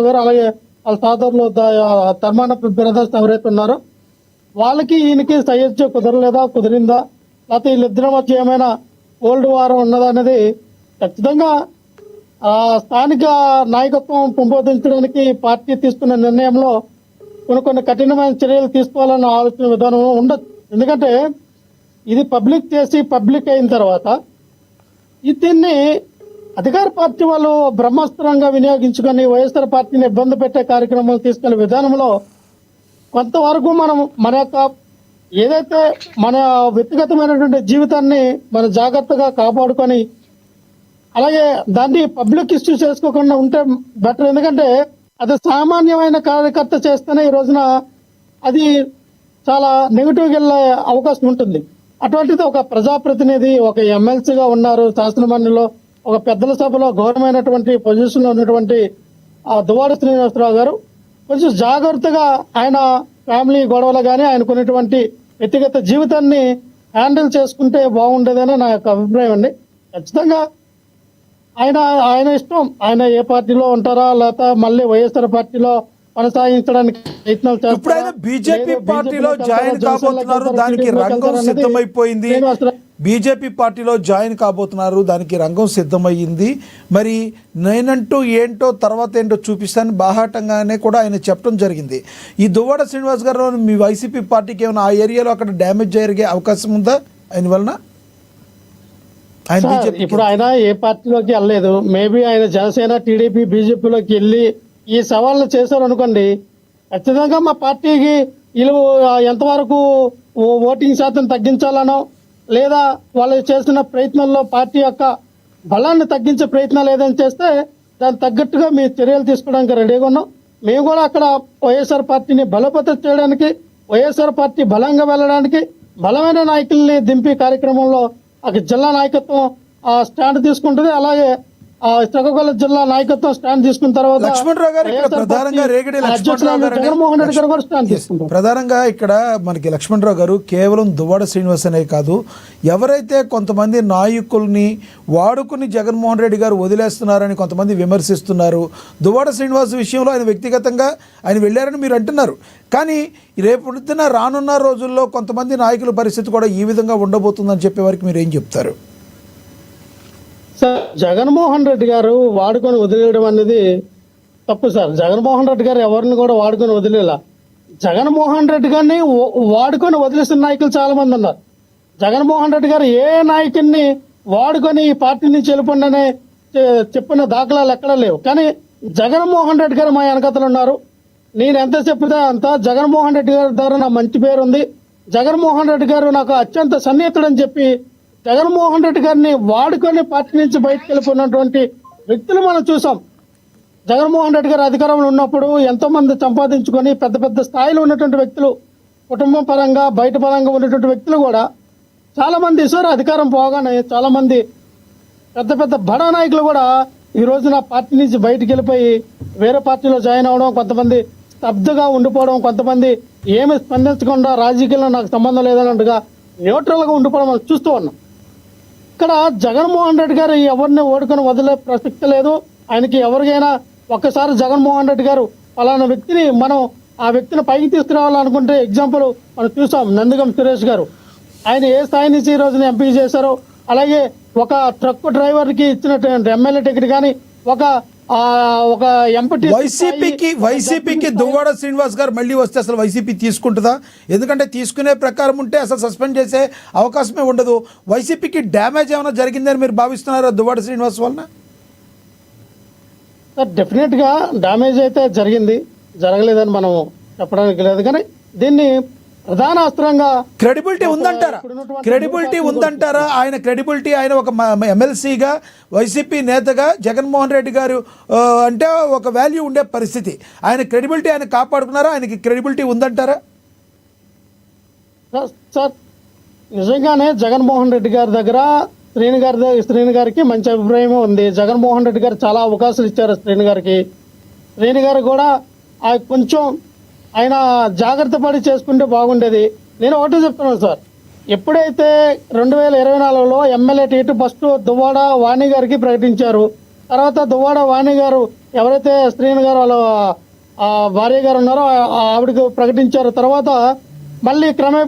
గారు అలాగే వాళ్ళ సోదరులు ధర్మాన బ్రదర్స్ ఎవరైతే ఉన్నారో వాళ్ళకి ఈయనకి సయోధ్య కుదరలేదా, కుదిరిందా, లేకపోతే వీళ్ళిద్దరి మధ్య ఏమైనా ఓల్డ్ వారం ఉన్నదా అనేది ఖచ్చితంగా స్థానిక నాయకత్వం పెంపొందించడానికి పార్టీ తీసుకున్న నిర్ణయంలో కొన్ని కఠినమైన చర్యలు తీసుకోవాలన్న ఆలోచన విధానం ఉండదు. ఎందుకంటే ఇది పబ్లిక్ చేసి పబ్లిక్ అయిన తర్వాత దీన్ని అధికార పార్టీ వాళ్ళు బ్రహ్మాస్త్రంగా వినియోగించుకొని వైఎస్ఆర్ పార్టీని ఇబ్బంది పెట్టే కార్యక్రమాలు తీసుకునే విధానంలో కొంతవరకు మనం మన యొక్క ఏదైతే మన వ్యక్తిగతమైనటువంటి జీవితాన్ని మన జాగ్రత్తగా కాపాడుకొని అలాగే దాన్ని పబ్లిక్ ఇష్యూ చేసుకోకుండా ఉంటే బెటర్. ఎందుకంటే అది సామాన్యమైన కార్యకర్త చేస్తేనే ఈ రోజున అది చాలా నెగిటివ్గా వెళ్ళే అవకాశం ఉంటుంది. అటువంటిది ఒక ప్రజాప్రతినిధి, ఒక ఎమ్మెల్సీగా ఉన్నారు శాసనమండలిలో, ఒక పెద్దల సభలో గౌరవమైనటువంటి పొజిషన్లో ఉన్నటువంటి దువ్వాడ శ్రీనివాసరావు గారు కొంచెం జాగ్రత్తగా ఆయన ఫ్యామిలీ గొడవలు కానీ ఆయనకున్నటువంటి వ్యక్తిగత జీవితాన్ని హ్యాండిల్ చేసుకుంటే బాగుండేదని నా యొక్క అభిప్రాయం అండి. ఖచ్చితంగా ఆయన ఇష్టం, ఆయన ఏ పార్టీలో ఉంటారా లేకపోతే మళ్ళీ వైఎస్ఆర్ పార్టీలో కొనసాగించడానికి ప్రయత్నాలు చేస్తారు. ఇప్పుడు ఆయన బీజేపీ పార్టీలో జాయిన్ కాబోతున్నారు, దానికి రంగం సిద్ధమైపోయింది. బీజేపీ పార్టీలో జాయిన్ కాబోతున్నారు, దానికి రంగం సిద్ధమయ్యింది. మరి నేనంటూ ఏంటో తర్వాత ఏంటో చూపిస్తాను బాహాటంగానే కూడా ఆయన చెప్పడం జరిగింది. ఈ దువ్వాడ శ్రీనివాస్ గారు మీ వైసీపీ పార్టీకి ఏమైనా ఆ ఏరియాలో అక్కడ డ్యామేజ్ జరిగే అవకాశం ఉందా ఆయన వలన? ఇప్పుడు ఆయన ఏ పార్టీలోకి వెళ్ళలేదు. మేబీ ఆయన జనసేన, టీడీపీ, బీజేపీలోకి వెళ్ళి ఈ సవాళ్ళు చేశారు అనుకోండి, ఖచ్చితంగా మా పార్టీకి వీళ్ళు ఎంతవరకు ఓటింగ్ శాతం తగ్గించాలనో లేదా వాళ్ళు చేసిన ప్రయత్నంలో పార్టీ యొక్క బలాన్ని తగ్గించే ప్రయత్నాలు ఏదైనా చేస్తే దానికి తగ్గట్టుగా మీ చర్యలు తీసుకోవడానికి రెడీగా ఉన్నాం. మేము కూడా అక్కడ వైఎస్ఆర్ పార్టీని బలోపేతం చేయడానికి, వైఎస్ఆర్ పార్టీ బలంగా వెళ్ళడానికి బలమైన నాయకుల్ని దింపే కార్యక్రమంలో అక్కడ జిల్లా నాయకత్వం స్టాండ్ తీసుకుంటుంది. అలాగే శ్రీకాకుళం జిల్లా నాయకత్వం స్టాండ్ తీసుకున్న తర్వాత లక్ష్మణరావు గారు ప్రధానంగా రేగడి జగన్మోహన్ రెడ్డి గారు కూడా స్టాండ్ తీసుకుంటారు. ప్రధానంగా ఇక్కడ మనకి లక్ష్మణరావు గారు కేవలం దువ్వాడ శ్రీనివాస్ అనే కాదు, ఎవరైతే కొంతమంది నాయకుల్ని వాడుకుని జగన్మోహన్ రెడ్డి గారు వదిలేస్తున్నారని కొంతమంది విమర్శిస్తున్నారు. దువ్వాడ శ్రీనివాస్ విషయంలో ఆయన వ్యక్తిగతంగా ఆయన వెళ్ళారని మీరు అంటున్నారు, కానీ రేపు రానున్న రోజుల్లో కొంతమంది నాయకుల పరిస్థితి కూడా ఈ విధంగా ఉండబోతుందని చెప్పే వారికి మీరు ఏం చెప్తారు? సార్, జగన్మోహన్ రెడ్డి గారు వాడుకొని వదిలేయడం అనేది తప్పు సార్. జగన్మోహన్ రెడ్డి గారు ఎవరిని కూడా వాడుకొని వదిలేలా. జగన్మోహన్ రెడ్డి గారిని వాడుకొని వదిలేసిన నాయకులు చాలా మంది ఉన్నారు. జగన్మోహన్ రెడ్డి గారు ఏ నాయకుడిని వాడుకొని ఈ పార్టీ నుంచి వెళ్ళిపోండి అని చెప్పిన దాఖలాలు ఎక్కడా లేవు. కానీ జగన్మోహన్ రెడ్డి గారు మా వెనకతలు ఉన్నారు. నేను ఎంత చెప్పితే అంత జగన్మోహన్ రెడ్డి గారి ద్వారా నా మంచి పేరు ఉంది. జగన్మోహన్ రెడ్డి గారు నాకు అత్యంత సన్నిహితుడని చెప్పి జగన్మోహన్ రెడ్డి గారిని వాడుకొని పార్టీ నుంచి బయటకు వెళ్ళిపోయినటువంటి వ్యక్తులు మనం చూసాం. జగన్మోహన్ రెడ్డి గారు అధికారంలో ఉన్నప్పుడు ఎంతో మంది సంపాదించుకొని పెద్ద పెద్ద స్థాయిలో ఉన్నటువంటి వ్యక్తులు, కుటుంబం పరంగా బయట పరంగా ఉన్నటువంటి వ్యక్తులు కూడా చాలా మంది ఈసారి అధికారం పోగానే చాలా మంది పెద్ద పెద్ద బడా నాయకులు కూడా ఈ రోజున పార్టీ నుంచి బయటకు వెళ్ళిపోయి వేరే పార్టీలో జాయిన్ అవ్వడం, కొంతమంది స్తబ్దుగా ఉండిపోవడం, కొంతమంది ఏమి స్పందించకుండా రాజకీయాల్లో నాకు సంబంధం లేదన్నట్టుగా న్యూట్రల్గా ఉండిపోవడం మనం చూస్తూ ఉన్నాం. ఇక్కడ జగన్మోహన్ రెడ్డి గారు ఎవరిని ఓడుకొని వదిలే ప్రసక్తి లేదు. ఆయనకి ఎవరికైనా ఒక్కసారి జగన్మోహన్ రెడ్డి గారు అలాంటి వ్యక్తిని మనం ఆ వ్యక్తిని పైకి తీసుకురావాలనుకుంటే ఎగ్జాంపుల్ మనం చూసాం. నందిగం సురేష్ గారు ఆయన ఏ స్థాయి నుంచి ఈ రోజున ఎంపీ చేశారో, అలాగే ఒక ట్రక్ డ్రైవర్కి ఇచ్చినటువంటి ఎమ్మెల్యే టికెట్ కానీ ఒక ఎంపీ వైసీపీకి దువ్వాడ శ్రీనివాస్ గారు మళ్ళీ వస్తే అసలు వైసీపీ తీసుకుంటుందా? ఎందుకంటే తీసుకునే ప్రకారం ఉంటే అసలు సస్పెండ్ చేసే అవకాశమే ఉండదు. వైసీపీకి డ్యామేజ్ ఏమైనా జరిగిందని మీరు భావిస్తున్నారా దువ్వాడ శ్రీనివాస్ వలన? డెఫినెట్ గా డ్యామేజ్ అయితే జరిగింది, జరగలేదని మనం చెప్పడానికి లేదు. కానీ దీన్ని ప్రధాన అస్త్రంగా క్రెడిబిలిటీ ఉందంటారా? ఆయన క్రెడిబిలిటీ, ఆయన ఒక ఎమ్మెల్సీగా వైసీపీ నేతగా జగన్మోహన్ రెడ్డి గారు అంటే ఒక వాల్యూ ఉండే పరిస్థితి, ఆయన క్రెడిబిలిటీ ఆయన కాపాడుకున్నారా? ఆయనకి క్రెడిబిలిటీ ఉందంటారా? సార్, నిజంగానే జగన్మోహన్ రెడ్డి గారి దగ్గర శ్రీని గారికి మంచి అభిప్రాయం ఉంది. జగన్మోహన్ రెడ్డి గారు చాలా అవకాశాలు ఇచ్చారు శ్రీని గారికి. శ్రీని గారు కూడా కొంచెం ఆయన జాగ్రత్త పడి చేసుకుంటే బాగుండేది. నేను ఒకటే చెప్తున్నాను సార్, ఎప్పుడైతే 2024లో ఎమ్మెల్యే టికెట్ ఫస్ట్ దువ్వాడ వాణి గారికి ప్రకటించారు, తర్వాత దువ్వాడ వాణి గారు ఎవరైతే శ్రీను గారు వాళ్ళ భార్య గారు ఉన్నారో ఆవిడకి ప్రకటించారు. తర్వాత మళ్ళీ క్రమే